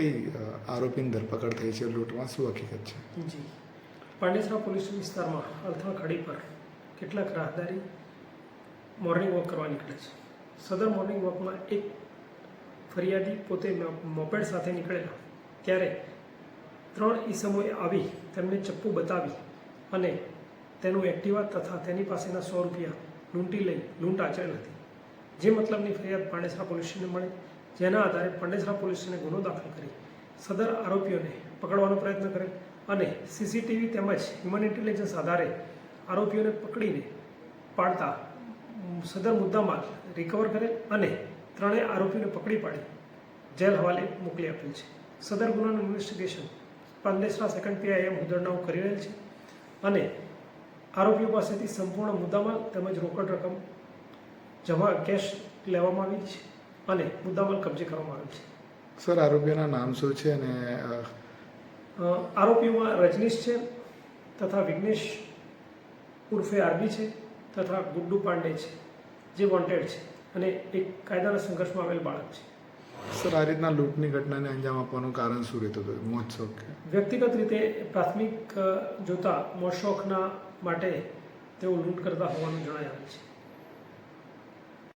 કઈ આરોપીની ધરપકડ થઈ છે લૂંટમાં, શું હકીકત છે? જી, પાંડેસરા પોલીસ વિસ્તારમાં અલથાણ ખાડી પર કેટલાક રાહદારી મોર્નિંગ વોક કરવા નીકળે છે. સદર મોર્નિંગ વોકમાં એક ફરિયાદી પોતે મોપેડ સાથે નીકળેલા ત્યારે 3 ઈસમોએ આવી તેમને ચપ્પુ બતાવી અને તેનું એક્ટિવા તથા તેની પાસેના 100 રૂપિયા લૂંટી લઈ લૂંટ આચરેલ હતી. જે મતલબની ફરિયાદ પાંડેસરા પોલીસ સ્ટેશનને મળી, જેના આધારે પાંડેસરા પોલીસ સ્ટેશને ગુનો દાખલ કરી સદર આરોપીઓને પકડવાનો પ્રયત્ન કરેલ અને સીસીટીવી તેમજ હ્યુમન ઇન્ટેલિજન્સ આધારે આરોપીઓને પકડીને પાડતા સદર મુદ્દામાલ રિકવર કરેલ અને 3 આરોપીઓને પકડી પાડી જેલ હવાલે મોકલી આપેલ છે. સદર ગુનાનું ઇન્વેસ્ટિગેશન પાંડેસરા સેકન્ડ PIM હુદરનાઓ કરી રહેલ છે અને આરોપીઓ પાસેથી સંપૂર્ણ મુદ્દામાલ તેમજ રોકડ રકમ કેશ લેવામાં આવી છે અને મુદ્દામાલ કબજે કરવામાં આવેલ છે. સર, આરોપીઓના નામ શું છે? અને આરોપીઓમાં રજનીશ છે તથા વિઘ્નેશ ઉર્ફે આરબી છે તથા ગુડ્ડુ પાંડે છે જે વોન્ટેડ છે અને એક કાયદાના સંઘર્ષમાં આવેલ બાળક છે. સર, આ રીતના લૂંટની ઘટનાને અંજામ આપવાનું કારણ શું રહેતું હતું? મોજ શોખ કે વ્યક્તિગત રીતે પ્રાથમિક જોતા મોજ શોખના માટે તેઓ લૂંટ કરતા હોવાનું જણાય આવે છે.